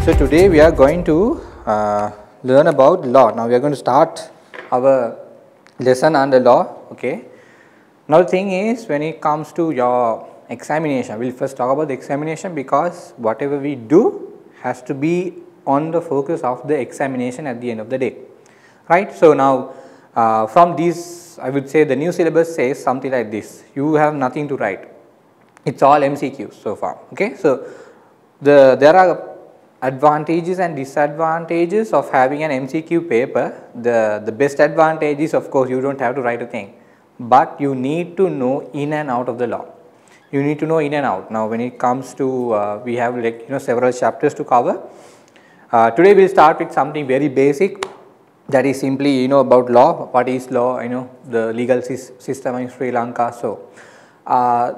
So today we are going to learn about law. Now we are going to start our lesson on the law. Okay. Now the thing is, when it comes to your examination, we will first talk about the examination, because whatever we do has to be on the focus of the examination at the end of the day, right. So now from these, I would say the new syllabus says something like this: you have nothing to write, it's all MCQs so far. Okay. So there are advantages and disadvantages of having an MCQ paper. The best advantage is, of course, you don't have to write a thing, but you need to know in and out of the law. You need to know in and out. Now when it comes to we have several chapters to cover. Today we will start with something very basic, that is simply about law. What is law? The legal system in Sri Lanka. So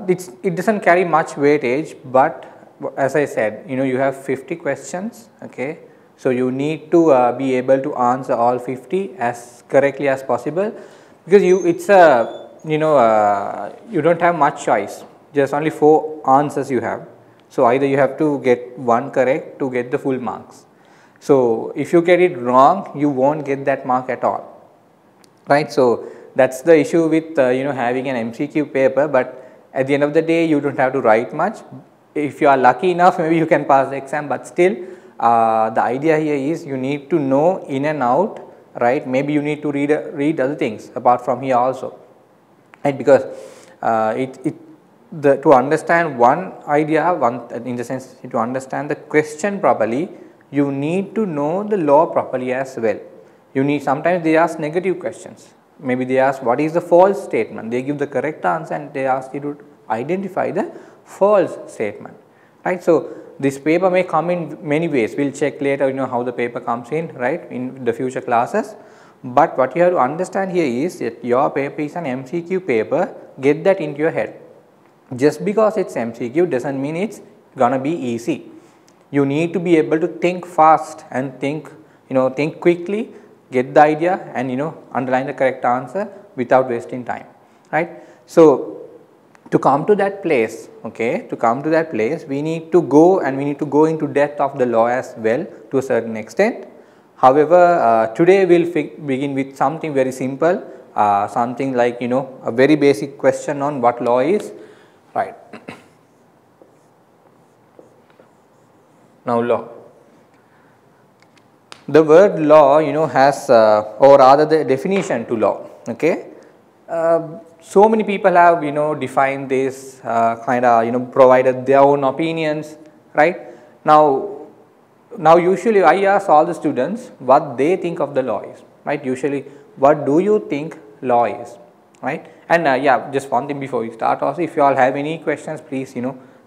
it doesn't carry much weightage, but as I said, you have 50 questions. Okay. So you need to be able to answer all 50 as correctly as possible, because it's a you don't have much choice, just only 4 answers you have. So either you have to get one correct to get the full marks. So if you get it wrong, you won't get that mark at all, right. So that's the issue with having an MCQ paper, but at the end of the day you don't have to write much. If you are lucky enough, maybe you can pass the exam, but still the idea here is you need to know in and out, right. Maybe you need to read other things apart from here also, right, because to understand one idea, in the sense to understand the question properly, you need to know the law properly as well. Sometimes they ask negative questions. Maybe they ask what is the false statement. They give the correct answer and they ask you to identify the false statement, right. So this paper may come in many ways. We will check later how the paper comes in, right, in the future classes. But what you have to understand here is that your paper is an MCQ paper. Get that into your head. Just because it's MCQ doesn't mean it's gonna be easy. You need to be able to think fast and think quickly, get the idea and underline the correct answer without wasting time, right. So to come to that place, we need to go into depth of the law as well to a certain extent. However, today we will begin with something very simple, something like a very basic question on what law is, right. Now law. The word law has or rather the definition to law. Okay. So many people have defined this, provided their own opinions, right. Now usually I ask all the students what they think of the law is, right. Usually, what do you think law is, right. And yeah, just one thing before we start also, if you all have any questions, please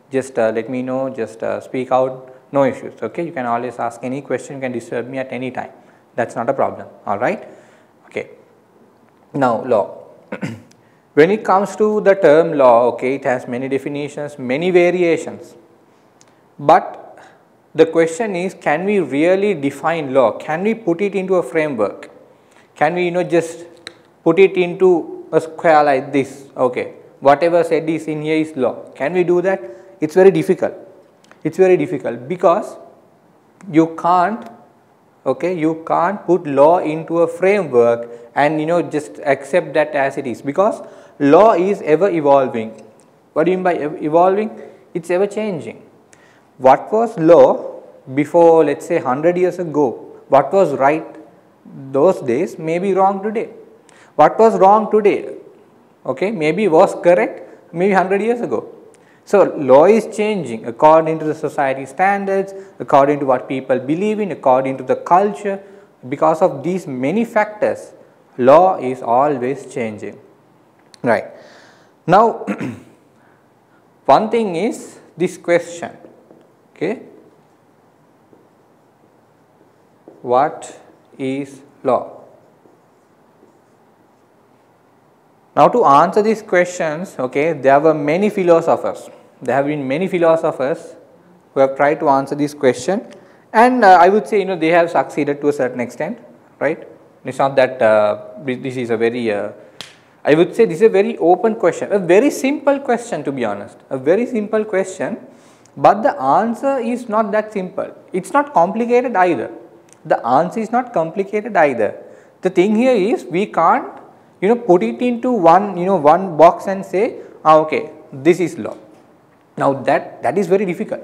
just let me know, just speak out, no issues. Okay, you can always ask any question, you can disturb me at any time, that's not a problem. All right. Okay. Now law. When it comes to the term law, okay, it has many definitions, many variations, but the question is, can we really define law? Can we put it into a framework? Can we just put it into a square like this? Okay, whatever said is in here is law. Can we do that? It's very difficult. It's very difficult because you can't put law into a framework and just accept that as it is, because law is ever evolving. What do you mean by evolving? It's ever changing. What was law before, let's say 100 years ago, what was right those days may be wrong today. What was wrong today, okay, maybe was correct maybe 100 years ago. So law is changing according to the society standards, according to what people believe in, according to the culture. Because of these many factors, law is always changing, right. Now one thing is this question, okay, what is law? Now to answer these questions, okay, there were many philosophers. There have been many philosophers who have tried to answer this question, and I would say they have succeeded to a certain extent, right. It's not that this is a very I would say this is a very open question, a very simple question, to be honest, a very simple question, But the answer is not that simple. It's not complicated either. The answer is not complicated either. The thing here is we can't put it into one box and say, okay, this is law. Now that is very difficult.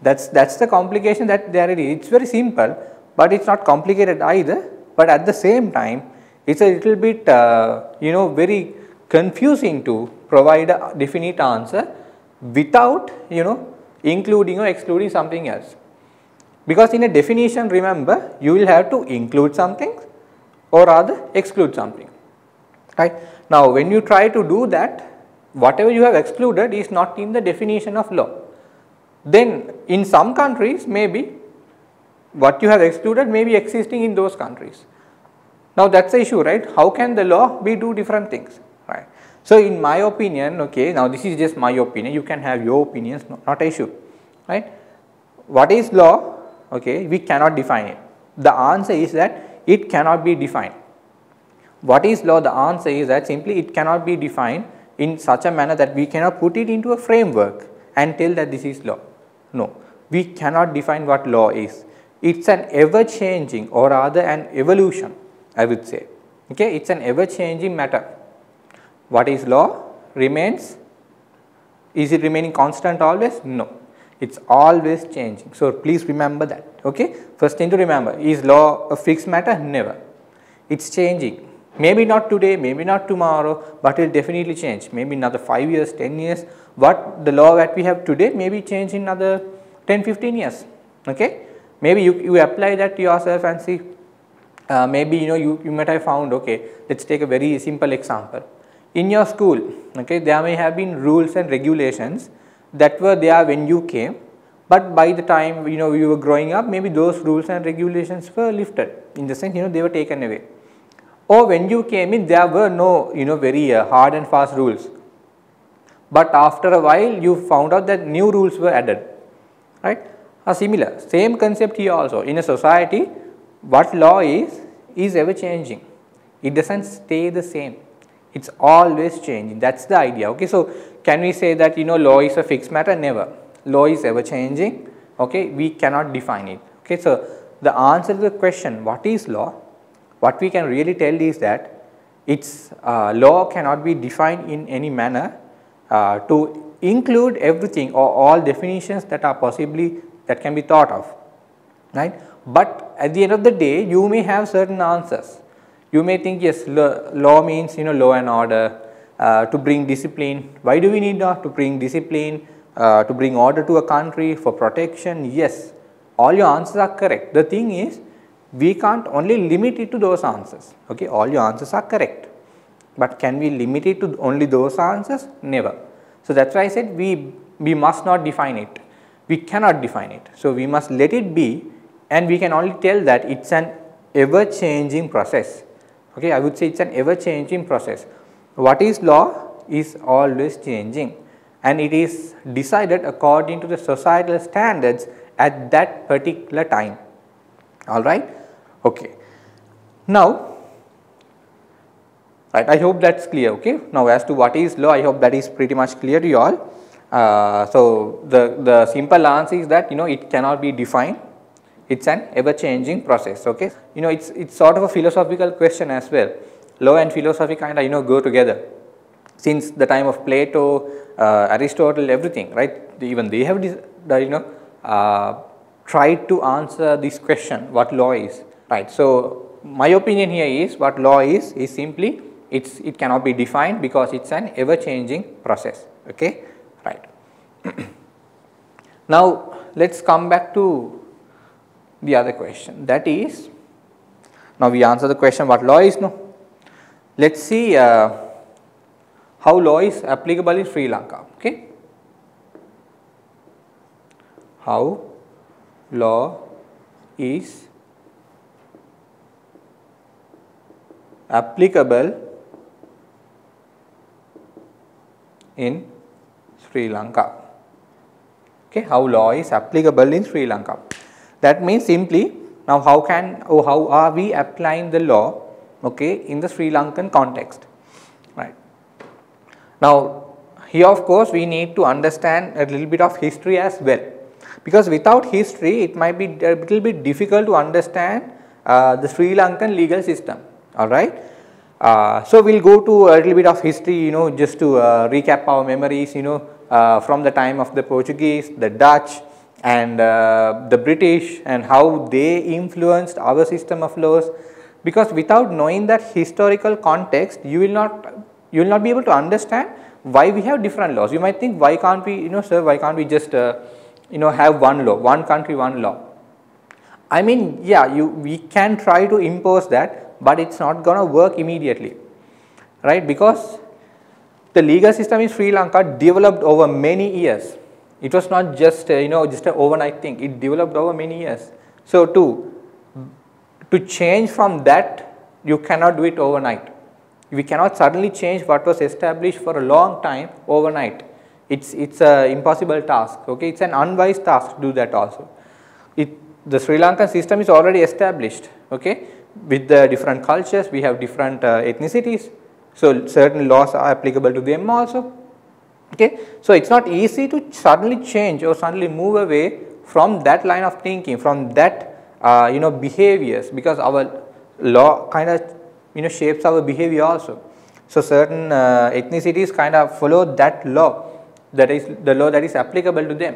That's the complication that there it is. It's very simple, but it's not complicated either. But at the same time, it's a little bit very confusing to provide a definite answer without including or excluding something else. Because in a definition, remember, you will have to include something or rather exclude something. Right? Now when you try to do that, whatever you have excluded is not in the definition of law. Then in some countries, maybe what you have excluded may be existing in those countries. Now that's the issue, right? How can the law be do different things, right? So in my opinion, okay, now this is just my opinion, you can have your opinions, not an issue, right? What is law? Okay, we cannot define it. The answer is that it cannot be defined. What is law? The answer is that simply it cannot be defined in such a manner that we cannot put it into a framework and tell that this is law. No, we cannot define what law is. It's an ever changing or rather an evolution, I would say. Okay, it's an ever changing matter. What is law remains. Is it remaining constant always? No, it's always changing. So please remember that. Okay, first thing to remember, is law a fixed matter? Never. It's changing. Maybe not today, maybe not tomorrow, but it will definitely change. Maybe another 5 years, 10 years. What the law that we have today maybe change in another 10, 15 years. Okay, maybe you apply that to yourself and see. Maybe you might have found, okay, let's take a very simple example. In your school, okay, there may have been rules and regulations that were there when you came, but by the time you were growing up, maybe those rules and regulations were lifted. In the sense, they were taken away. Or when you came in, there were no very hard and fast rules. But after a while, you found out that new rules were added, right? Similar, same concept here also. In a society, what law is ever changing. It doesn't stay the same. It's always changing. That's the idea. Okay, so can we say that law is a fixed matter? Never. Law is ever changing. Okay, we cannot define it. Okay, so the answer to the question, what is law? What we can really tell is that its law cannot be defined in any manner to include everything or all definitions that are that can be thought of, right? But at the end of the day, you may have certain answers. You may think, yes, law means law and order, to bring discipline. Why do we need law? To bring discipline, to bring order to a country, for protection. Yes, all your answers are correct. The thing is, we can't only limit it to those answers. Okay, all your answers are correct, but can we limit it to only those answers? Never. So that's why I said we must not define it. We cannot define it. So we must let it be, and we can only tell that it's an ever changing process. Okay, I would say it's an ever changing process. What is law is always changing, and it is decided according to the societal standards at that particular time. All right. Okay. Now, right, I hope that's clear. Okay. Now, as to what is law, I hope that is pretty much clear to you all. So the simple answer is that it cannot be defined. It's an ever changing process. Okay. It's sort of a philosophical question as well. Law and philosophy kind of go together. Since the time of Plato, Aristotle, everything, right? Even they have tried to answer this question, what law is, right? So my opinion here is what law is simply it cannot be defined because it's an ever changing process. Okay, right. Now let's come back to the other question, that is, now we answer the question what law is. No, let's see how law is applicable in Sri Lanka. Okay, how law is applicable in Sri Lanka. Okay, how law is applicable in Sri Lanka. That means simply now how are we applying the law, okay, in the Sri Lankan context, right? Now here of course we need to understand a little bit of history as well, because without history it might be a little bit difficult to understand the Sri Lankan legal system. Alright. So we will go to a little bit of history, just to recap our memories, from the time of the Portuguese, the Dutch and the British, and how they influenced our system of laws, because without knowing that historical context you will not be able to understand why we have different laws. You might think, why can't we, sir, why can't we just have one law, one country, one law. I mean, yeah, we can try to impose that, but it's not gonna work immediately, right? Because the legal system in Sri Lanka developed over many years. It was not just just an overnight thing. It developed over many years. So to change from that, you cannot do it overnight. We cannot suddenly change what was established for a long time overnight. It's an impossible task. Okay, it's an unwise task to do that also. The Sri Lankan system is already established. Okay, with the different cultures, we have different ethnicities. So certain laws are applicable to them also. Okay, so it's not easy to suddenly change or suddenly move away from that line of thinking, from that behaviors, because our law kind of shapes our behavior also. So certain ethnicities kind of follow that law, that is the law that is applicable to them.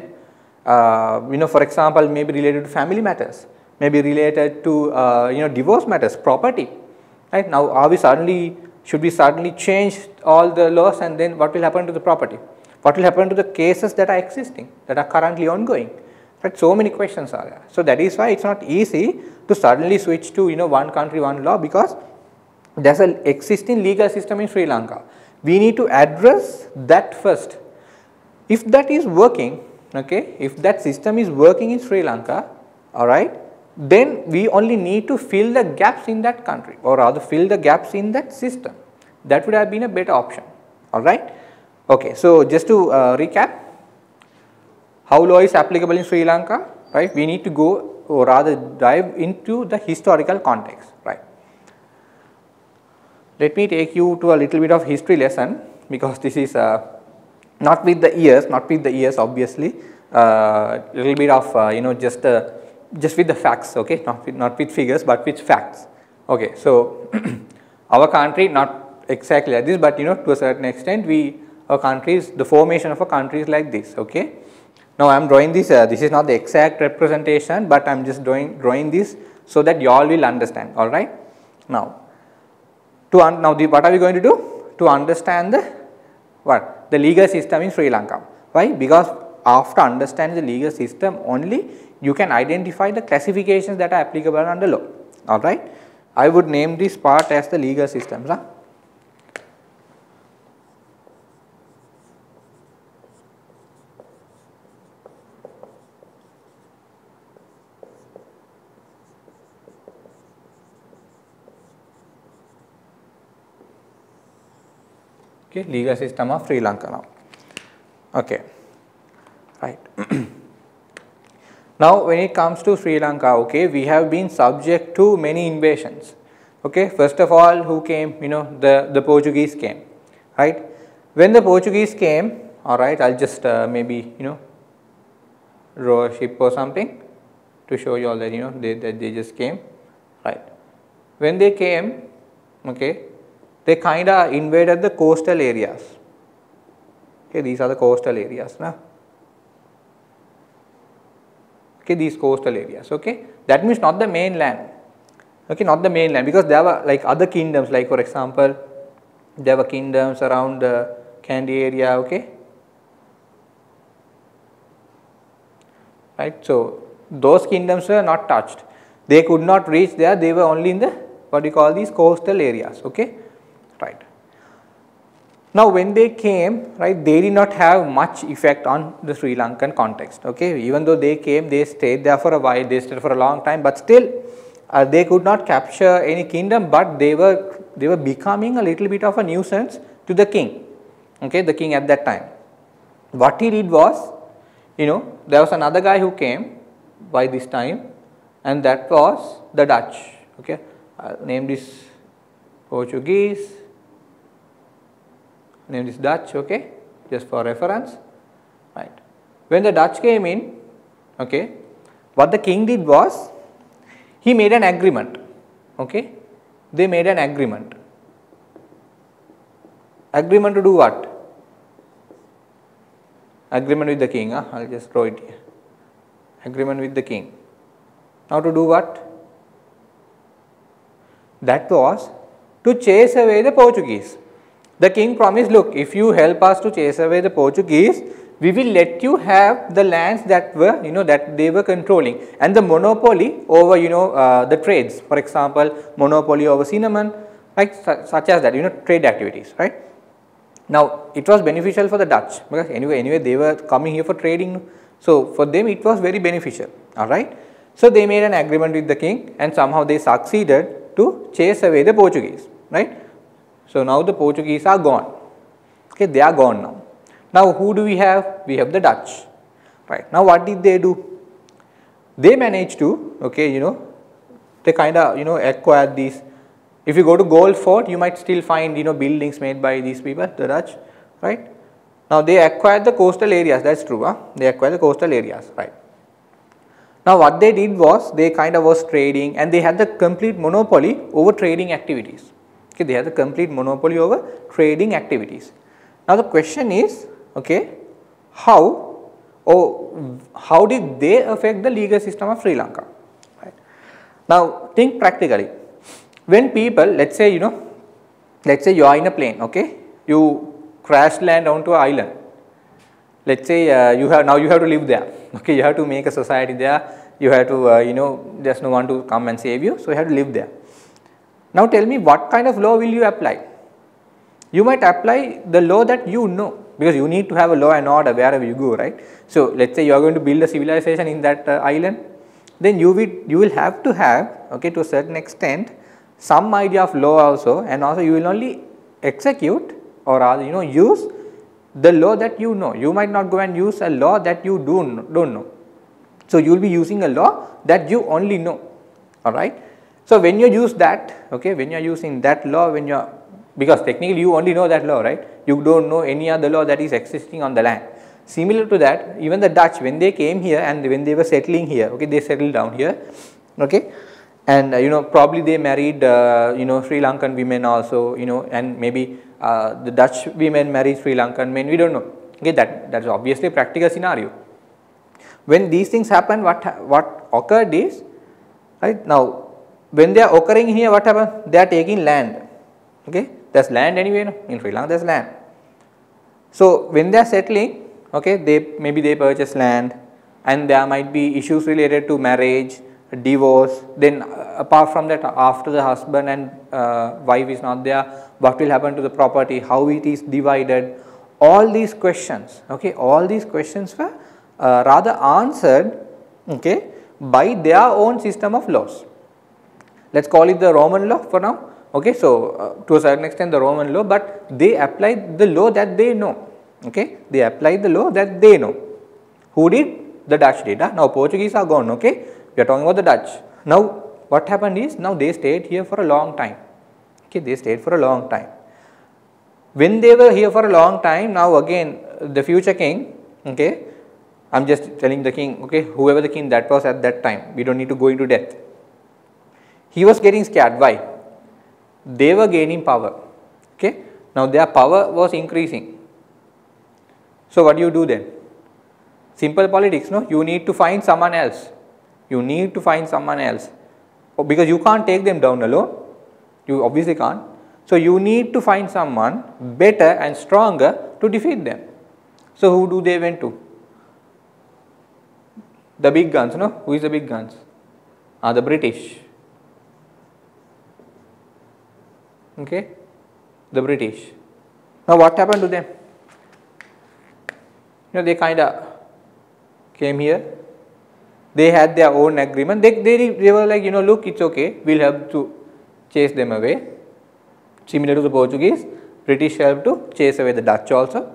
For example, maybe related to family matters, maybe related to divorce matters, property. Right now, should we suddenly change all the laws, and then what will happen to the property? What will happen to the cases that are existing, that are currently ongoing? Right, so many questions are there. So that is why it's not easy to suddenly switch to one country, one law, because there's an existing legal system in Sri Lanka. We need to address that first. If that is working, okay, if that system is working in Sri Lanka, all right, then we only need to fill the gaps in that country, or rather fill the gaps in that system. That would have been a better option. All right. Okay, so just to recap, how law is applicable in Sri Lanka, right? We need to go, or rather dive into the historical context, right? Let me take you to a little bit of history lesson, because this is not with the years, obviously, little bit of just with the facts, okay, not with figures, but with facts. Okay, so our country, not exactly like this, but to a certain extent, our countries, the formation of a country is like this. Okay, now I am drawing this. This is not the exact representation, but I am just drawing this so that you all will understand. All right. Now, what are we going to do to understand the legal system in Sri Lanka? Why? Because after understanding the legal system only, you can identify the classifications that are applicable under law. All right. I would name this part as the legal systems. Okay, legal system of Sri Lanka now. Okay, right. Now, when it comes to Sri Lanka, okay, we have been subject to many invasions. Okay, first of all, who came? The Portuguese came, right? When the Portuguese came, all right, I'll just maybe draw a ship or something to show you all that that they just came, right? When they came, okay, they kind of invaded the coastal areas. Okay, these are the coastal areas now. Okay, these coastal areas. Okay, that means not the mainland. Okay, not the mainland, because there were like other kingdoms, like for example, there were kingdoms around the Kandy area. Okay, right. So those kingdoms were not touched. They could not reach there. They were only in the what we call these coastal areas. Okay, right. Now, when they came, right, they did not have much effect on the Sri Lankan context. Okay, even though they came, they stayed there for a while, they stayed for a long time, but still they could not capture any kingdom, but they were becoming a little bit of a nuisance to the king. Okay, the king at that time. What he did was, there was another guy who came by this time, and that was the Dutch. Okay, I'll name this Portuguese. Name is Dutch. Okay, just for reference, right. When the Dutch came in, okay, what the king did was, he made an agreement, okay, they made an agreement. Agreement to do what? Agreement with the king, I will just draw it here. Agreement with the king. Now to do what? That was to chase away the Portuguese. The king promised, look, if you help us to chase away the Portuguese, we will let you have the lands that were, that they were controlling, and the monopoly over, the trades. For example, monopoly over cinnamon, like such as that, trade activities, right. Now, it was beneficial for the Dutch, because anyway they were coming here for trading. So, for them it was very beneficial, alright. So, they made an agreement with the king, and somehow they succeeded to chase away the Portuguese, right. So, now the Portuguese are gone, okay, they are gone now. Now, who do we have? We have the Dutch, right. Now, what did they do? They managed to, okay, they kind of, acquired these. If you go to Gold Fort, you might still find, buildings made by these people, the Dutch, right. Now, they acquired the coastal areas, that is true, they acquired the coastal areas, right. Now, what they did was, they kind of was trading, and they had the complete monopoly over trading activities, okay, they had the complete monopoly over trading activities. Now, the question is, okay, how did they affect the legal system of Sri Lanka, right. Now, think practically. When people, let's say, let's say you are in a plane, okay, you crash land onto an island. Let's say you have to live there, okay, you have to make a society there, you have to, there's no one to come and save you, so you have to live there. Now, tell me, what kind of law will you apply? You might apply the law that you know, because you need to have a law and order wherever you go, right. So, let's say you are going to build a civilization in that island, then you will have to have, okay, to a certain extent, some idea of law also, and also you will only execute or rather use the law that you know. You might not go and use a law that you don't know. So, you will be using a law that you only know, alright. So, when you use that, okay, when you are using that law, because technically you only know that law, right, you do not know any other law that is existing on the land. Similar to that, even the Dutch, when they came here and when they were settling here, okay, they settled down here, okay, and probably they married Sri Lankan women also, and maybe the Dutch women married Sri Lankan men, we do not know, okay, that is obviously a practical scenario. When these things happen, what occurred is, right, now when they are occurring here, what happened? They are taking land, okay, there is land anyway, in Sri Lanka there is land. So, when they are settling, okay, maybe they purchase land, and there might be issues related to marriage, divorce. Then apart from that, after the husband and wife is not there, what will happen to the property, how it is divided, all these questions, okay, all these questions were rather answered, okay, by their own system of laws. Let us call it the Roman law for now, okay. So, to a certain extent the Roman law, but they applied the law that they know, okay, they applied the law that they know. Who did? The Dutch did. Now, Portuguese are gone, okay, we are talking about the Dutch. Now, what happened is, now they stayed here for a long time, okay, they stayed for a long time. When they were here for a long time, now again the future king, okay, I am just telling the king, okay, whoever the king that was at that time, we do not need to go into depth. He was getting scared. Why? They were gaining power, okay. Now, their power was increasing. So, what do you do then? Simple politics, no? You need to find someone else. You need to find someone else, because you can't take them down alone. You obviously can't. So, you need to find someone better and stronger to defeat them. So, who do they went to? The big guns, no? Who is the big guns? The British. Okay, the British. Now, what happened to them? They kind of came here. They had their own agreement. They were like, look, it's okay. We'll have to chase them away. Similar to the Portuguese, British helped to chase away the Dutch also.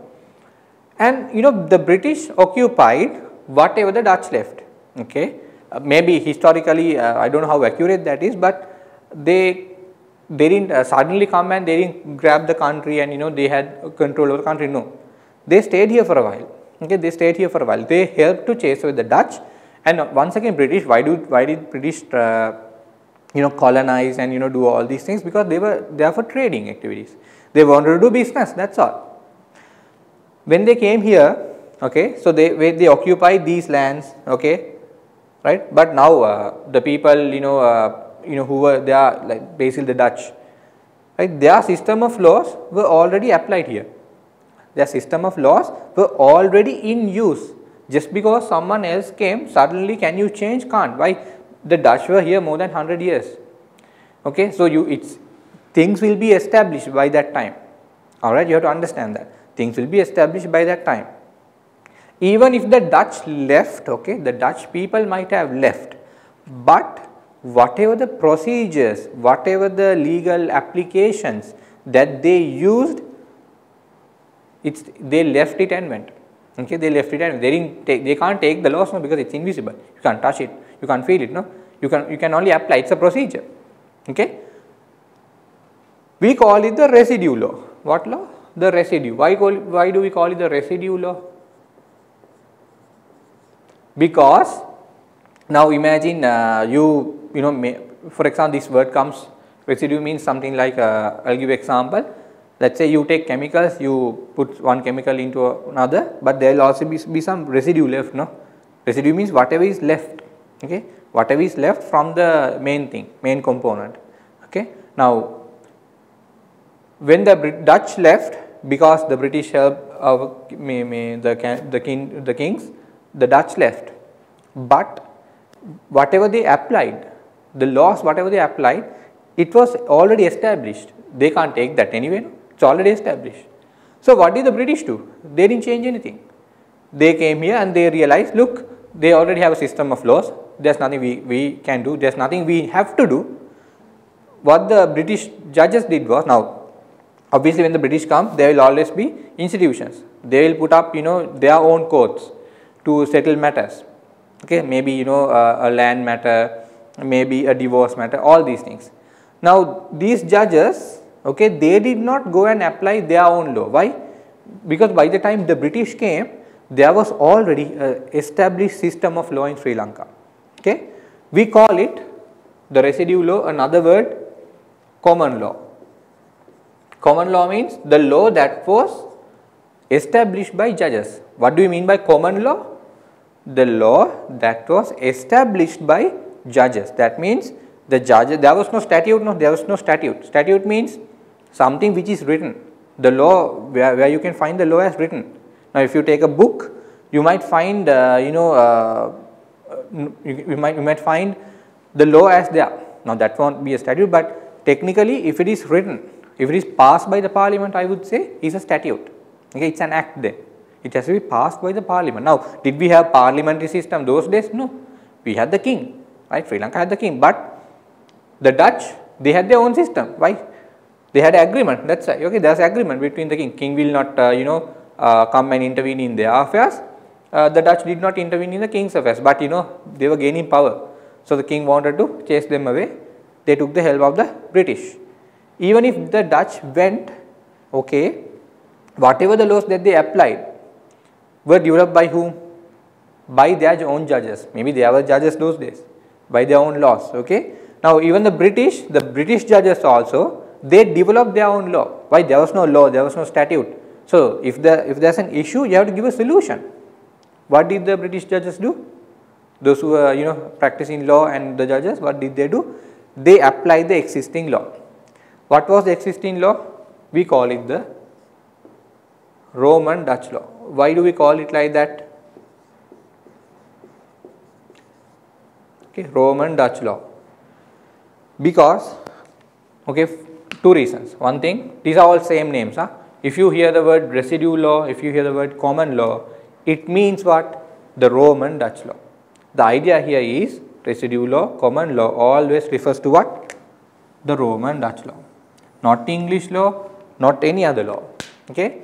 And the British occupied whatever the Dutch left. Okay, maybe historically, I don't know how accurate that is, but they didn't suddenly come and they didn't grab the country and they had control over the country. No, They stayed here for a while. Okay, they stayed here for a while. They helped to chase away the Dutch, and once again British. Why did British colonize and do all these things? Because they were there for trading activities. They wanted to do business. That's all. When they came here, okay, so they occupied these lands, okay, right? But now the people who were there, like basically the Dutch, right? Their system of laws were already applied here. Their system of laws were already in use. Just because someone else came, suddenly can you change? Can't. Why? The Dutch were here more than 100 years. Okay, so things will be established by that time. All right, you have to understand that things will be established by that time. Even if the Dutch left, okay, the Dutch people might have left, but whatever the procedures, whatever the legal applications that they used, they left it and went. Okay, they left it and they can't take the laws, no, because it's invisible. You can't touch it, you can't feel it, no. You can only apply. It's a procedure. Okay. We call it the residue law. What law? The residue. Why do we call it the residue law? Because now imagine for example, this word comes, residue means something like, I'll give you example. Let's say you take chemicals, you put one chemical into another, but there will also be some residue left, no? Residue means whatever is left, okay? Whatever is left from the main component, okay? Now, when the Dutch left, because the British helped the kings, the Dutch left, but whatever they applied, the laws whatever they applied, it was already established. They can't take that anyway, no? It's already established. So what did the British do? They didn't change anything. They came here and they realized, look, they already have a system of laws. There's nothing we can do. There's nothing we have to do. What the British judges did was, now obviously when the British come, there will always be institutions. They will put up their own courts to settle matters. Okay, maybe a land matter, maybe a divorce matter, all these things. Now these judges, okay, they did not go and apply their own law. Why? Because by the time the British came, there was already an established system of law in Sri Lanka. Okay, we call it the residue law. Another word, common law. Common law means the law that was established by judges. What do you mean by common law? The law that was established by judges. That means the judges, there was no statute, no, there was no statute. Statute means something which is written, the law where you can find the law as written. Now if you take a book, you might find you might find the law as there. Now that won't be a statute, but technically if it is written, if it is passed by the parliament, I would say is a statute. Okay, it's an act there. It has to be passed by the parliament. Now did we have parliamentary system those days? No, we had the king, right? Sri Lanka had the king, but the Dutch, they had their own system. Why? They had agreement. That's right. Okay, there's agreement between the king. King will not come and intervene in their affairs. The Dutch did not intervene in the king's affairs, but they were gaining power. So the king wanted to chase them away. They took the help of the British. Even if the Dutch went, okay, whatever the laws that they applied were developed by whom? By their own judges. Maybe they were judges those days, by their own laws. Okay. Now even the British judges also, they developed their own law. Why? There was no law, there was no statute. So if there's an issue, you have to give a solution. What did the British judges do? Those who were practicing law and the judges, what did they do? They applied the existing law. What was the existing law? We call it the Roman Dutch law. Why do we call it like that? Okay, Roman Dutch law. Because, okay, two reasons. One thing, these are all same names. Huh? If you hear the word residue law, if you hear the word common law, it means what? The Roman Dutch law. The idea here is residue law, common law always refers to what? The Roman Dutch law. Not English law, not any other law. Okay?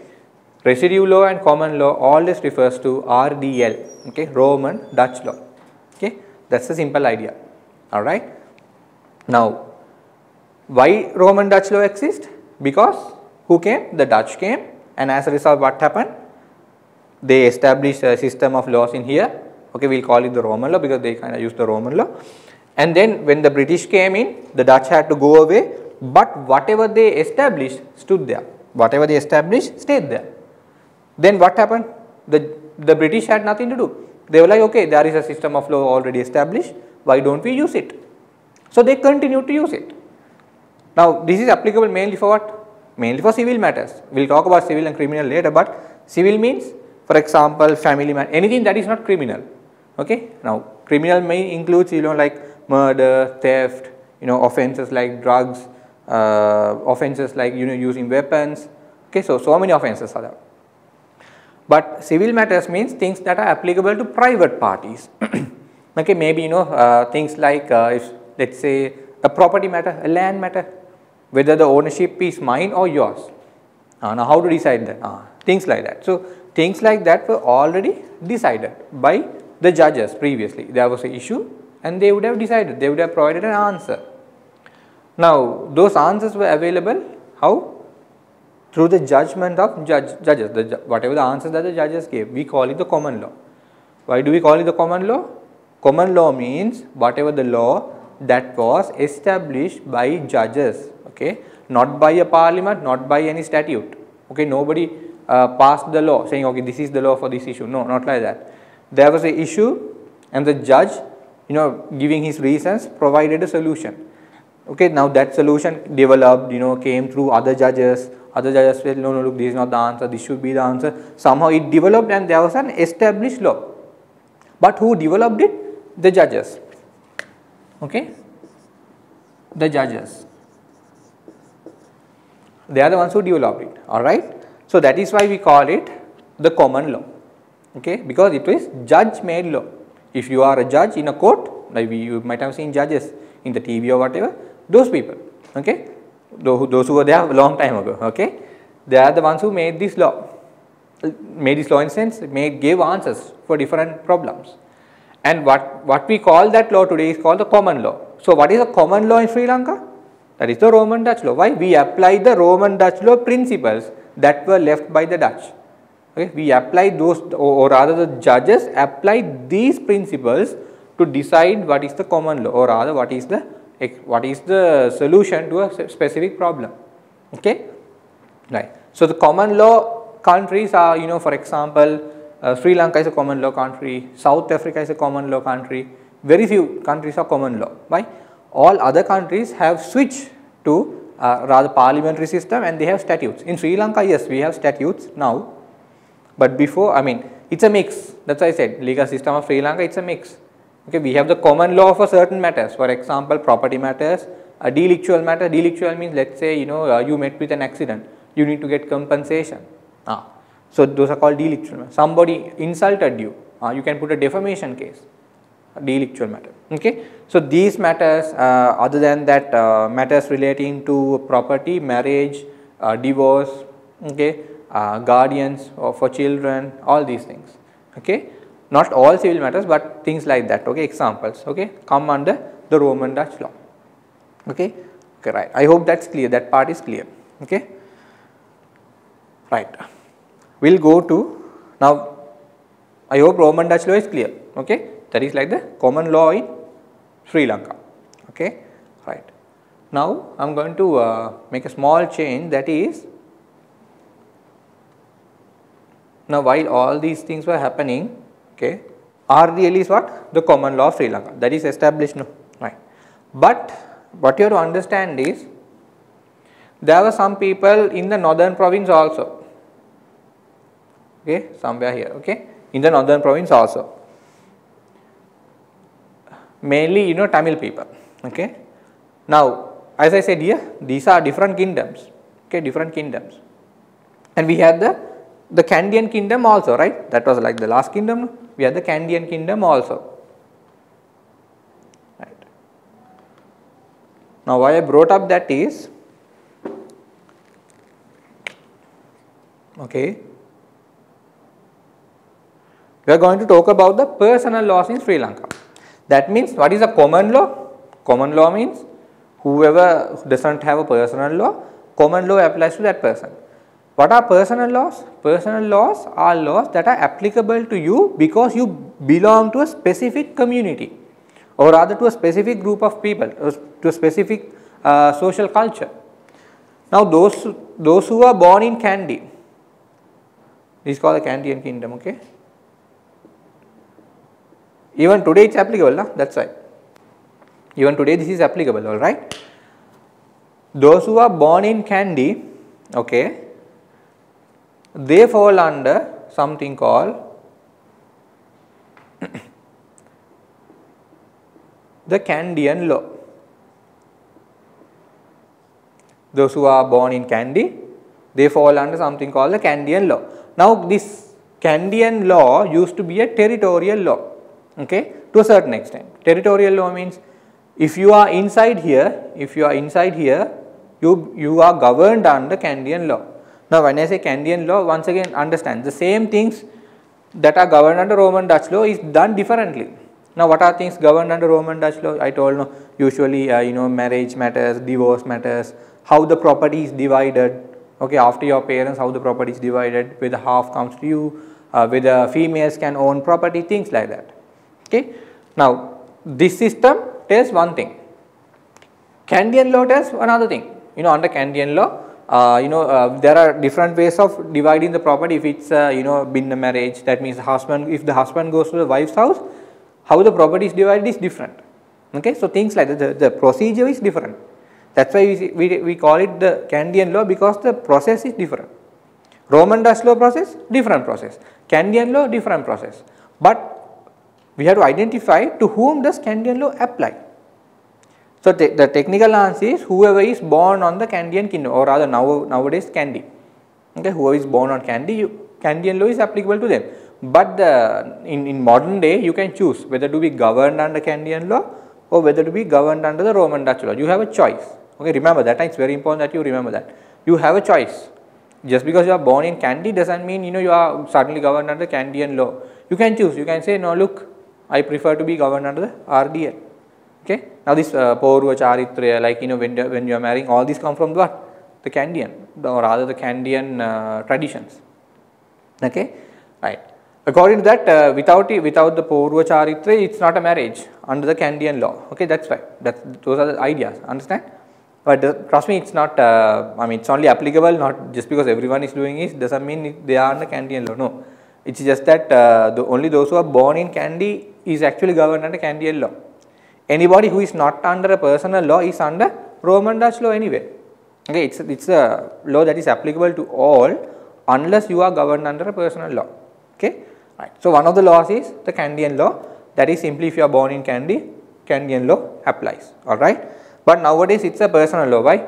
Residue law and common law always refers to RDL. Okay? Roman Dutch law. Okay? That's the simple idea. Alright? Now, why Roman Dutch law exists? Because who came? The Dutch came, and as a result what happened? they established a system of laws in here. Okay, we'll call it the Roman law because they kind of used the Roman law. And then when the British came in, the Dutch had to go away, but whatever they established stood there. Whatever they established stayed there. Then what happened? The British had nothing to do. They were like, okay, there is a system of law already established, why don't we use it? So they continued to use it. Now this is applicable mainly for what? Mainly for civil matters. We will talk about civil and criminal later, but civil means, for example, family matter, anything that is not criminal. Okay. Now criminal may include, you know, like murder, theft, you know, offences like drugs, offences like, you know, using weapons. Okay, so many offences are there. But civil matters means things that are applicable to private parties. Okay, maybe, you know, things like if let's say a property matter, a land matter, whether the ownership is mine or yours. Now how to decide that? Things like that. So things like that were already decided by the judges previously. There was an issue and they would have decided, they would have provided an answer. Now those answers were available how? Through the judgment of judges. Whatever the answers that the judges gave, we call it the common law. Why do we call it the common law? Common law means whatever the law that was established by judges, okay, not by a parliament, not by any statute. Okay, nobody passed the law saying, okay, this is the law for this issue. No, not like that. There was an issue and the judge, you know, giving his reasons, provided a solution. Okay, now that solution developed, you know, came through other judges. Other judges said, no, look, this is not the answer, this should be the answer. Somehow it developed and there was an established law. But who developed it? The judges. Okay, the judges. They are the ones who developed it. Alright. So that is why we call it the common law. Okay, because it is judge made law. If you are a judge in a court, like you might have seen judges in the TV or whatever, those people, okay, those who were there a long time ago, okay, they are the ones who made this law. Made this law in sense, gave answers for different problems. And what we call that law today is called the common law. So what is the common law in Sri Lanka? That is the Roman Dutch law. Why? We apply the Roman Dutch law principles that were left by the Dutch. Okay, we apply those, or rather the judges applied these principles to decide what is the common law, or rather what is the solution to a specific problem. Okay, right. So the common law countries are, you know, for example, Sri Lanka is a common law country, South Africa is a common law country, very few countries are common law. Why? All other countries have switched to rather parliamentary system and they have statutes. In Sri Lanka, yes, we have statutes now, but before, I mean, it's a mix. That's why I said legal system of Sri Lanka, it's a mix. Okay, we have the common law for certain matters, for example, property matters, a delictual matter. Delictual means, let's say, you know, you met with an accident, you need to get compensation. So those are called delictual matters. Somebody insulted you, you can put a defamation case, a delictual matter. Okay, so these matters, other than that, matters relating to property, marriage, divorce, okay, guardians for children, all these things. Okay, not all civil matters, but things like that. Okay, examples. Okay, come under the Roman Dutch law. Okay, okay, right. I hope that's clear. That part is clear. Okay, right. We'll go to now. I hope Roman Dutch law is clear. Okay, that is like the common law in Sri Lanka. Okay, right. Now I'm going to make a small change, that is, now while all these things were happening, okay, RDL is what? The common law of Sri Lanka, that is established now, right. But what you have to understand is, there were some people in the northern province also, okay, somewhere here, okay, in the northern province also, mainly, you know, Tamil people, okay. Now, as I said here, these are different kingdoms, okay, different kingdoms, and we had the Kandyan kingdom also, right, that was like the last kingdom, we had the Kandyan kingdom also, right. Now, why I brought up that is, okay, we are going to talk about the personal laws in Sri Lanka. That means, what is a common law? Common law means whoever doesn't have a personal law, common law applies to that person. What are personal laws? Personal laws are laws that are applicable to you because you belong to a specific community, or rather to a specific group of people, to a specific social culture. Now those who are born in Kandy, this is called the Kandian kingdom, okay. Even today it's applicable, nah? That's right. Even today this is applicable, alright. Those who are born in Kandy, okay, they fall under something called the Kandian law. Those who are born in Kandy, they fall under something called the Kandian law. Now this Kandian law used to be a territorial law, okay, to a certain extent. Territorial law means if you are inside here, you are governed under Kandian law. Now when I say Kandian law, once again understand the same things that are governed under Roman Dutch law is done differently. Now what are things governed under Roman Dutch law? I told you, usually marriage matters, divorce matters, how the property is divided, okay, after your parents, how the property is divided, whether half comes to you, whether females can own property, things like that, okay. Now this system tells one thing, Kandian law tells another thing. Under Kandian law, there are different ways of dividing the property. If it's been a marriage, that means if the husband goes to the wife's house, how the property is divided is different, okay. So things like that, the procedure is different. That's why we call it the Kandian law, because the process is different. Roman Dutch law process, different process. Kandian law, different process. But we have to identify to whom does Kandian law apply. So the technical answer is whoever is born on the Kandian kingdom, or rather nowadays Kandy. Okay, whoever is born on Kandy, Kandian law is applicable to them. But in modern day, you can choose whether to be governed under Kandian law or whether to be governed under the Roman Dutch law. You have a choice. Okay, remember that. It's very important that you remember that. You have a choice. Just because you are born in Kandy doesn't mean you are suddenly governed under Kandian law. You can choose. You can say, no, look, I prefer to be governed under the RDL. Okay. Now this Paurva Charitraya, like when you are marrying, all these come from what? The Kandian, or rather the Kandian traditions. Okay, right. According to that, without the Paurva Charitraya, it's not a marriage under the Kandian law. Okay, that's right. Those are the ideas. Understand? But trust me, it's not. It's only applicable. Not just because everyone is doing it doesn't mean they are under Kandian law. No, it's just that only those who are born in Kandy is actually governed under Kandian law. Anybody who is not under a personal law is under Roman Dutch law anyway. Okay, it's a law that is applicable to all unless you are governed under a personal law. Okay, right. So one of the laws is the Kandian law. That is simply if you are born in Kandy, Kandian law applies. All right. But nowadays it's a personal law. Why?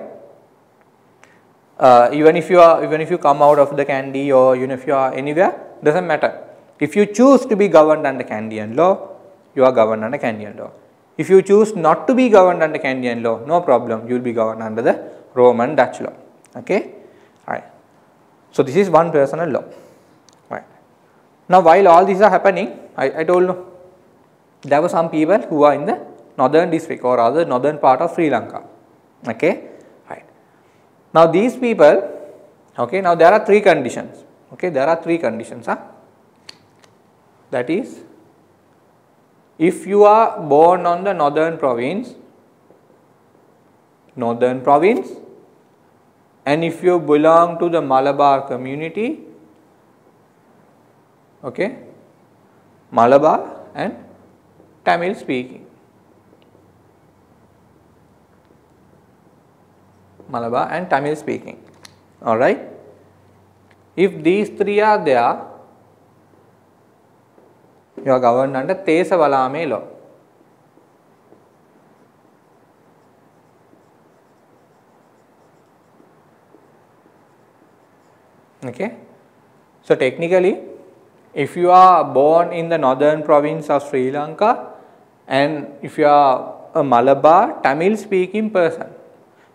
Even if you come out of the Kandy, or if you are anywhere, doesn't matter. If you choose to be governed under Kandian law, you are governed under Kandian law. If you choose not to be governed under Kandian law, no problem, you will be governed under the Roman Dutch law. Okay, right. So this is one personal law. Right. Now while all these are happening, I told you there were some people who are in the northern district, or rather northern part of Sri Lanka. Okay, right. Now these people, okay, now there are three conditions. Okay, there are three conditions. That is, if you are born on the northern province, and if you belong to the Malabar community, okay, Malabar and Tamil speaking. Malabar and Tamil speaking. Alright. If these three are there, you are governed under Tesa Valame law. Okay. So technically, if you are born in the northern province of Sri Lanka, and if you are a Malabar Tamil speaking person,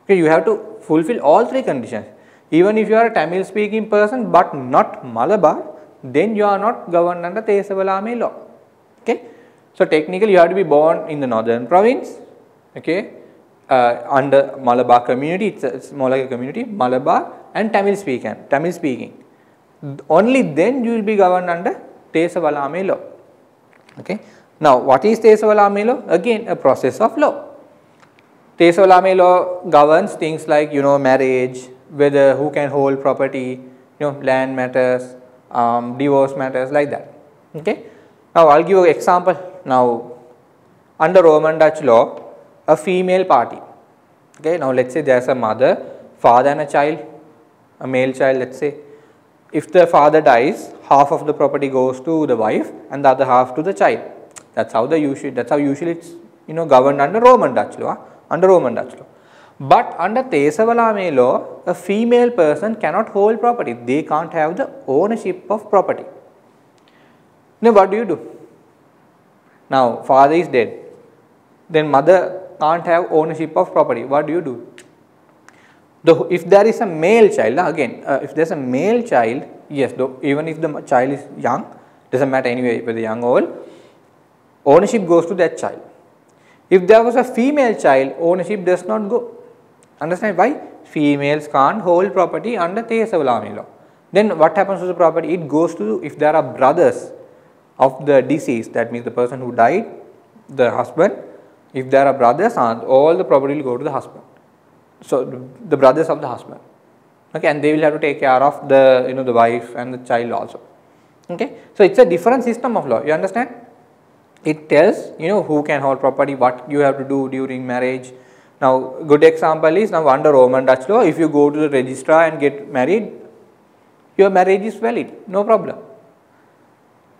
okay, you have to fulfill all three conditions. Even if you are a Tamil speaking person but not Malabar, then you are not governed under Tesa Valame law. Okay. So technically you have to be born in the northern province. Okay. under Malabar community, it's more like a community, Malabar and Tamil speaking. Only then you will be governed under Tesavalame law. Okay. Now, what is Tesavalame law? Again, a process of law. Tesavalame law governs things like, marriage, whether who can hold property, land matters, divorce matters, like that. Okay. Now, I will give you an example. Now, under Roman Dutch law, a female party. Okay. Now, let us say there is a mother, father and a child, a male child, let us say. If the father dies, half of the property goes to the wife and the other half to the child. That's how usually it's governed under Roman Dutch law. But under Tesavalame law, a female person cannot hold property. They can't have the ownership of property. Now, what do you do? Now, father is dead. Then mother can't have ownership of property. What do you do? If there is a male child, if there is a male child, yes, even if the child is young, doesn't matter anyway whether young or old, ownership goes to that child. If there was a female child, ownership does not go. Understand why? Females can't hold property under Tesavalame law. Then what happens to the property? It goes to, if there are brothers of the deceased, that means the person who died, the husband, if there are brothers, all the property will go to the husband. So, the brothers of the husband, okay, and they will have to take care of the the wife and the child also. Okay, so it's a different system of law. You understand? It tells who can hold property, what you have to do during marriage. Now, good example is now under Roman Dutch law, if you go to the registrar and get married, your marriage is valid, no problem.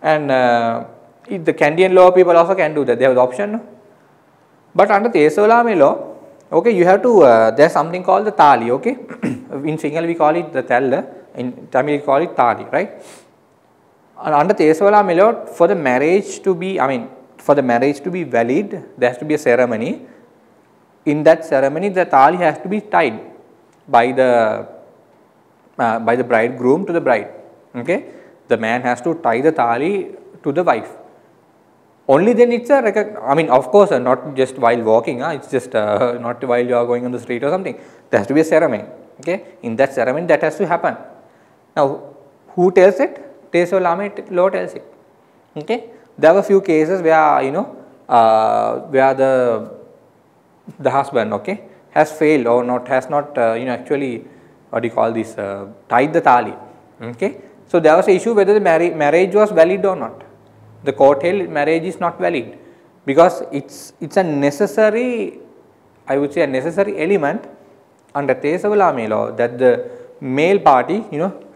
And the Canadian law people also can do that. They have the option. No? But under Tesavalame law, okay, you have to, there is something called the tali, okay. In Sinhala we call it the thalla, in Tamil we call it tali, right. And under Tesavalame law, for the marriage to be, valid, there has to be a ceremony. In that ceremony, the tali has to be tied by the bridegroom to the bride, okay. The man has to tie the tali to the wife. Only then it's of course, not just while walking, it's just not while you are going on the street or something. There has to be a ceremony, okay. In that ceremony, that has to happen. Now, who tells it? Tesavalame law tells it, okay. There were few cases where, where the husband, okay, has failed or has not, actually, what do you call this, tied the tali, okay. So, there was an issue whether the marriage was valid or not. The court held marriage is not valid because it's a necessary, I would say a necessary element under Tesavalame law that the male party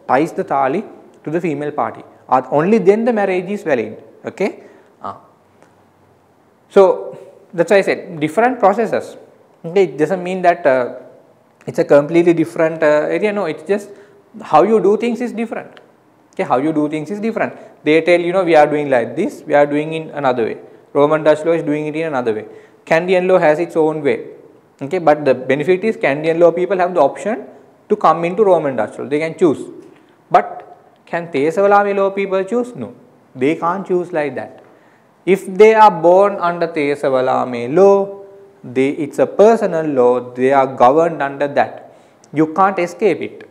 ties the tali to the female party. Only then the marriage is valid. Okay. So that's why I said different processes. Okay. It doesn't mean that it's a completely different area. No, it's just how you do things is different. Okay, how you do things is different. They tell we are doing like this, we are doing in another way. Roman Dutch law is doing it in another way. Canadian law has its own way. Okay, but the benefit is Canadian law people have the option to come into Roman Dutch law. They can choose. But can Tesavalame law people choose? No, they can't choose like that. If they are born under Tesavalame law, it's a personal law. They are governed under that. You can't escape it.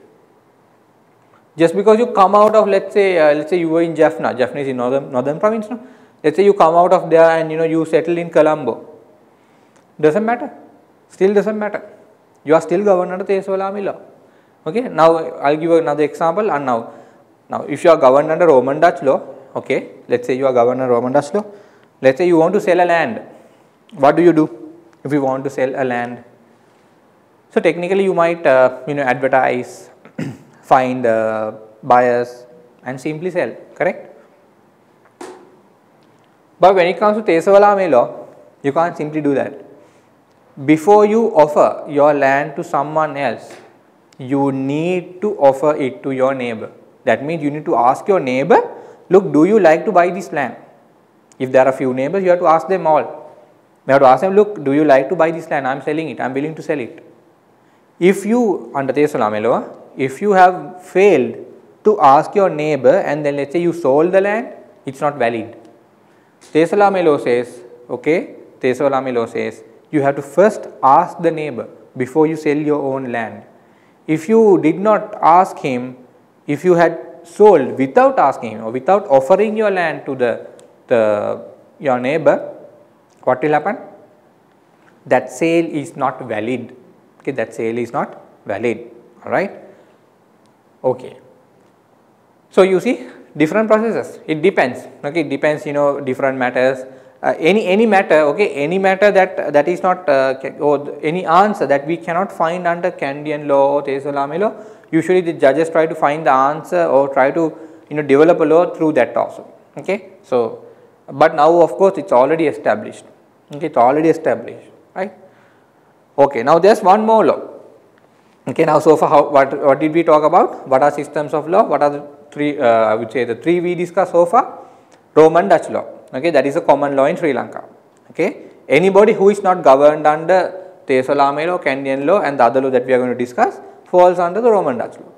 Just because you come out of, let's say you were in Jaffna. Jaffna is in northern province. No? Let's say you come out of there and you settle in Colombo. Doesn't matter. Still doesn't matter. You are still governed under Tesavalame law. Okay. Now I'll give you another example. And now if you are governed under Roman Dutch law, okay. Let's say you are governed under Roman Dutch law. Let's say you want to sell a land. What do you do if you want to sell a land? So technically you might advertise, find buyers and simply sell, correct? But when it comes to Tesavalame law, you can't simply do that. Before you offer your land to someone else, you need to offer it to your neighbor. That means you need to ask your neighbor, look, do you like to buy this land? If there are few neighbors, you have to ask them all. You have to ask them, look, do you like to buy this land? I am selling it, I am willing to sell it. If you, under Tesavalame law, if you have failed to ask your neighbor and then let's say you sold the land, it's not valid. Tesavalame law says, okay, Tesavalame law says, you have to first ask the neighbor before you sell your own land. If you did not ask him, if you had sold without asking him or without offering your land to your neighbor, what will happen? That sale is not valid. Okay, that sale is not valid. All right. Okay. So you see different processes. It depends. Okay, it depends. Different matters. Any matter. Okay, any matter that is not or any answer that we cannot find under Candian law or Tesolami law. Usually the judges try to find the answer or try to develop a law through that also. Okay. So, but now of course it's already established. Okay, it's already established, right? Okay. Now there's one more law. Okay. Now so far what did we talk about? What are systems of law? What are the three? I would say the three we discussed so far. Roman Dutch law. Okay, that is a common law in Sri Lanka. Okay, anybody who is not governed under Tesolami law, Candian law, and the other law that we are going to discuss falls under the Roman Dutch law.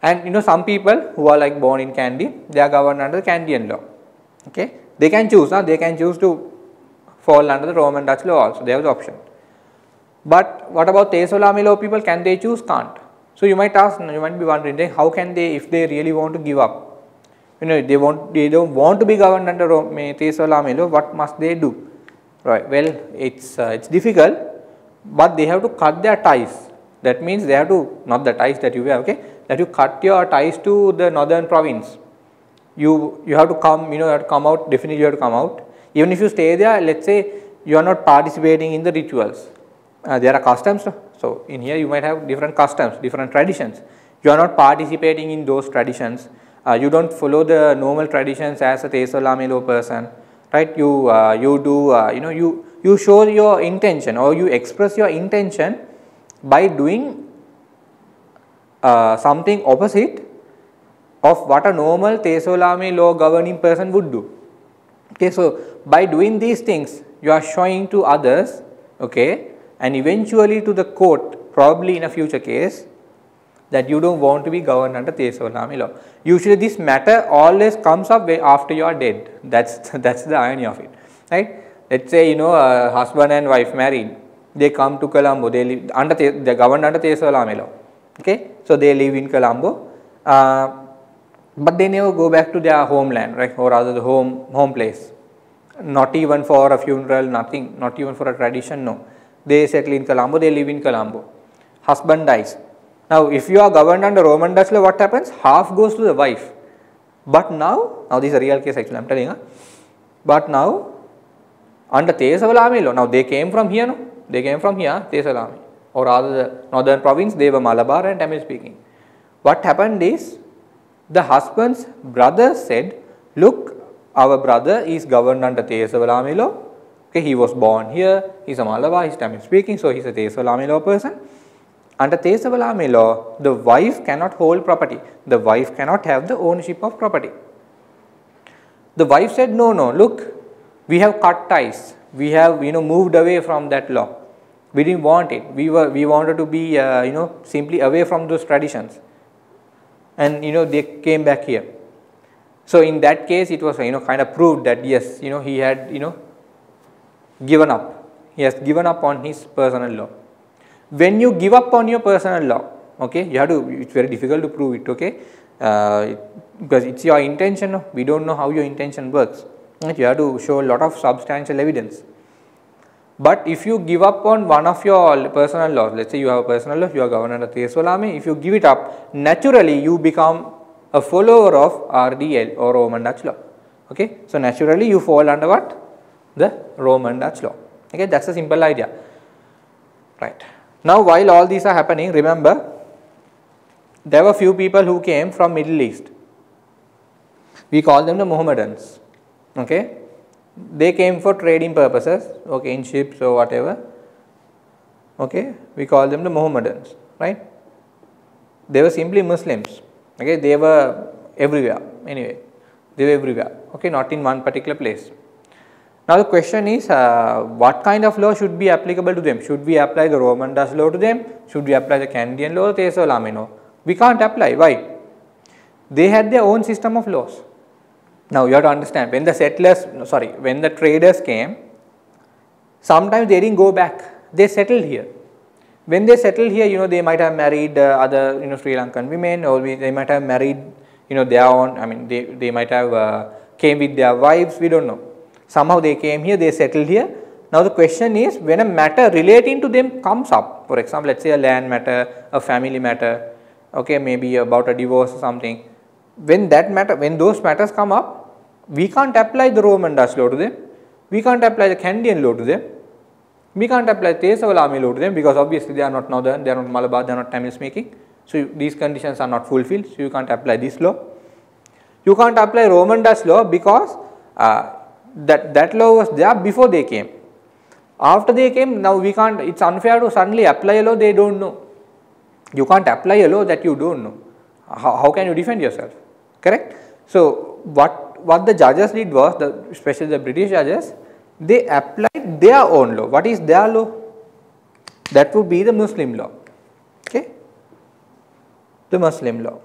And some people who are like born in Kandy, they are governed under the Candian law. Okay, they can choose. They can choose to fall under the Roman Dutch law also. They have the option. But what about Tesolami law people? Can they choose? Can't. So you might ask, you might be wondering, how can they, if they really want to give up? They don't want to be governed under Tesolami law, what must they do? Right. Well, it's difficult, but they have to cut their ties. That means they have to, not the ties that you have, okay, that you cut your ties to the northern province. You have to come, you have to come out, definitely you have to come out. Even if you stay there, let's say you are not participating in the rituals. There are customs. So in here you might have different customs, different traditions. You are not participating in those traditions. You don't follow the normal traditions as a Tesolami law person, right? You do, you show your intention or you express your intention by doing something opposite of what a normal Tesolami law governing person would do. Okay, so by doing these things, you are showing to others, okay, and eventually to the court, probably in a future case, that you don't want to be governed under Tesolami law. Usually this matter always comes up after you are dead. That's the irony of it, right? Let's say a husband and wife married, they come to Colombo, they live under they governed under Tesolami law. Okay, so they live in Colombo, but they never go back to their homeland, right, or rather the home place. Not even for a funeral, nothing, not even for a tradition, no. They settle in Colombo, they live in Colombo. Husband dies. Now, if you are governed under Roman Dutch law, what happens? Half goes to the wife. But now this is a real case actually, I am telling you. But now, under Tesolami law, now they came from here, no? They came from here, Tesolami, or rather the northern province, they were Malabar and Tamil speaking. What happened is, the husband's brother said, look, our brother is governed under Tesolami law. Okay, he was born here, he is a Malabar, he is Tamil speaking, so he is a Tesolami law person. Under Tesolami law, the wife cannot hold property. The wife cannot have the ownership of property. The wife said, no, look, we have cut ties. We have, moved away from that law. We didn't want it. We wanted to be, simply away from those traditions. And, they came back here. So in that case, it was, kind of proved that yes, he had, given up. He has given up on his personal law. When you give up on your personal law, okay, you have to, it's very difficult to prove it, okay, because it's your intention, we don't know how your intention works, right? You have to show a lot of substantial evidence. But if you give up on one of your personal laws, let's say you have a personal law, you are governed under Tesolami, if you give it up, naturally you become a follower of RDL or Roman Dutch law, okay. So naturally you fall under what? The Roman Dutch law, okay, that's a simple idea, right. Now, while all these are happening, remember, there were few people who came from Middle East. We call them the Mohammedans, okay. They came for trading purposes, okay, in ships or whatever, okay. We call them the Mohammedans, right. They were simply Muslims, okay. They were everywhere, anyway, they were everywhere, okay, not in one particular place. Now the question is, what kind of law should be applicable to them? Should we apply the Roman Dutch law to them? Should we apply the Candian law or Tesolami law? We can't apply. Why? They had their own system of laws. Now you have to understand, when the traders came, Sometimes they didn't go back, they settled here. When they settled here, you know, they might have married other, you know, Sri Lankan women, or they might have married, you know, their own, I mean, they might have came with their wives, we don't know. Somehow they came here, they settled here. Now the question is, when a matter relating to them comes up, for example, let's say a land matter, a family matter, okay, maybe about a divorce or something, when those matters come up, we can't apply the Roman Dutch law to them, we can't apply the Candian law to them, we can't apply the Tesavalami law to them, because obviously they are not Northern, they are not Malabar, they are not Tamil speaking. So these conditions are not fulfilled, so you can't apply this law. You can't apply Roman Dutch law because that law was there before they came. After they came, now we can't, it's unfair to suddenly apply a law they don't know. You can't apply a law that you don't know. How can you defend yourself? Correct? So what the judges did was, especially the British judges, they applied their own law. What is their law? That would be the Muslim law. Okay? The Muslim law.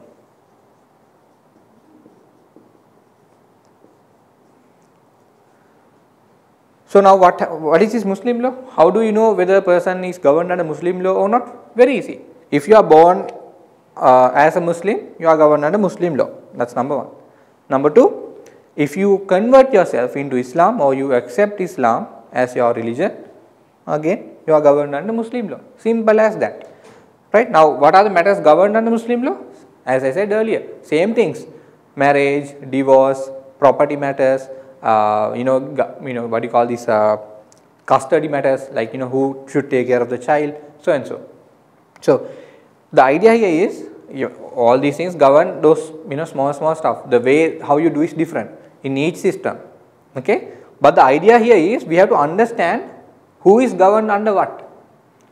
So now what is this Muslim law? How do you know whether a person is governed under Muslim law or not? Very easy. If you are born as a Muslim, you are governed under Muslim law. That's number one. Number two, if you convert yourself into Islam or you accept Islam as your religion, again you are governed under Muslim law. Simple as that. Right? Now what are the matters governed under Muslim law? As I said earlier, same things: marriage, divorce, property matters, what do you call this, custody matters, like, you know, who should take care of the child, so and so. So the idea here is, all these things govern those, you know, small stuff. The way how you do is different in each system. Okay, but the idea here is we have to understand who is governed under what.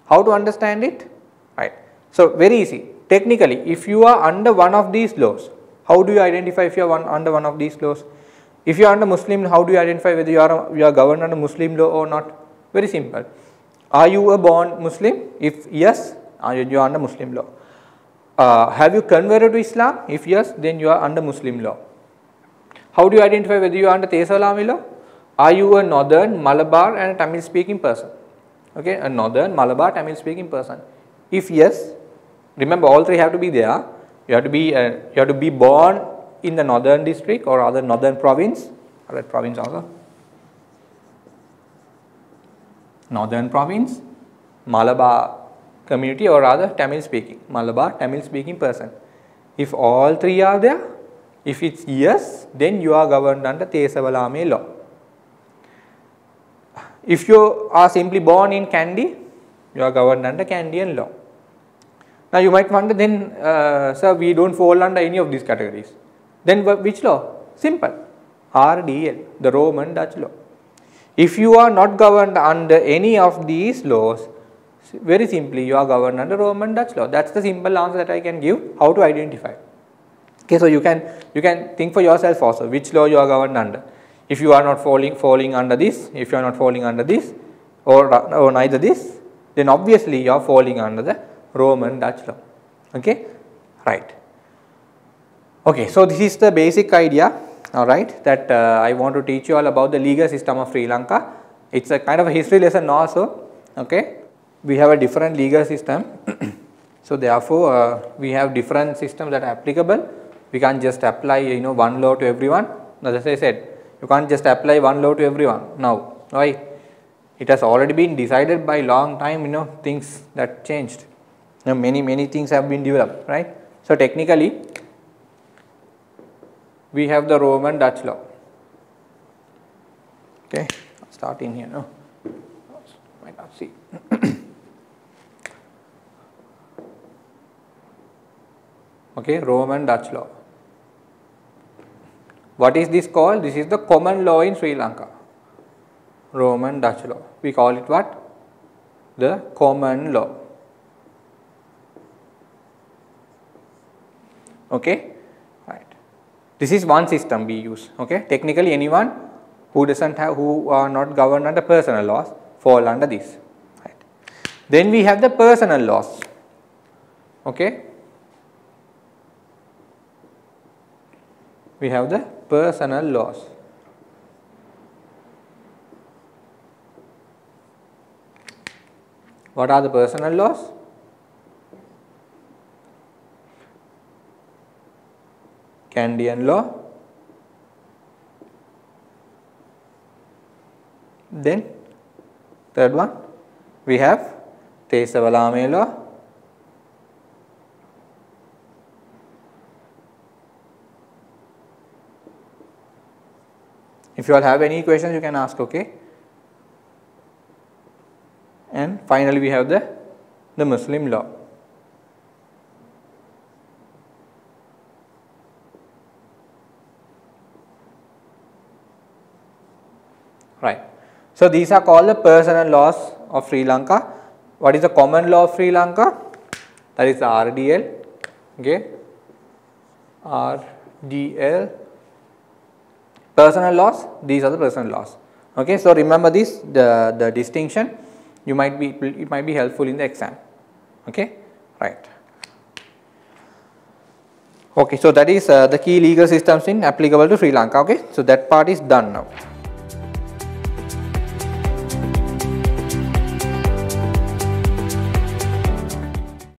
How to understand it? Right. So very easy. Technically, if you are under one of these laws, how do you identify if you are under one of these laws? If you are under Muslim, how do you identify whether you are governed under Muslim law or not? Very simple. Are you a born Muslim? If yes, you are under Muslim law. Have you converted to Islam? If yes, then you are under Muslim law. How do you identify whether you are under Tesalami law? Are you a Northern, Malabar and a Tamil speaking person? Okay, a Northern, Malabar, Tamil speaking person. If yes, remember all three have to be there. You have to be born in the northern district or other northern province, northern province, Malabar community, or rather Tamil speaking, Malabar Tamil speaking person. If all three are there, if it's yes, then you are governed under Tesavalame law. If you are simply born in Kandy, you are governed under Kandian law. Now you might wonder, then sir, we don't fall under any of these categories. Then which law? Simple. RDL, the Roman Dutch law. If you are not governed under any of these laws, very simply you are governed under Roman Dutch law. That's the simple answer that I can give, how to identify. Okay, so you can think for yourself also which law you are governed under. If you are not falling under this, if you are not falling under this, or neither this, then obviously you are falling under the Roman Dutch law. Okay, right. Okay, so this is the basic idea, alright, that I want to teach you all about the legal system of Sri Lanka. It's a kind of a history lesson also. Okay, we have a different legal system. So therefore, we have different systems that are applicable. We can't just apply, you know, one law to everyone. As I said, you can't just apply one law to everyone now. Why? It has already been decided by long time, you know, things that changed. You know, many things have been developed, right? So technically, we have the Roman Dutch law. Okay, I'll start in here now. Might not see. Okay, Roman Dutch law. What is this called? This is the common law in Sri Lanka. Roman Dutch law. We call it what? The common law. Okay, right. This is one system we use. Okay, technically anyone who are not governed under personal laws fall under this. Right. Then we have the personal laws. Okay, we have the personal laws. What are the personal laws? Canadian law. Then third one, we have Tesavalame law. If you all have any questions, you can ask, okay. And finally, we have the Muslim law. Right. So these are called the personal laws of Sri Lanka. What is the common law of Sri Lanka? That is the RDL. Okay. RDL. Personal laws. These are the personal laws. Okay. So remember this, the distinction. It might be helpful in the exam. Okay. Right. Okay. So that is the key legal systems in applicable to Sri Lanka. Okay. So that part is done now.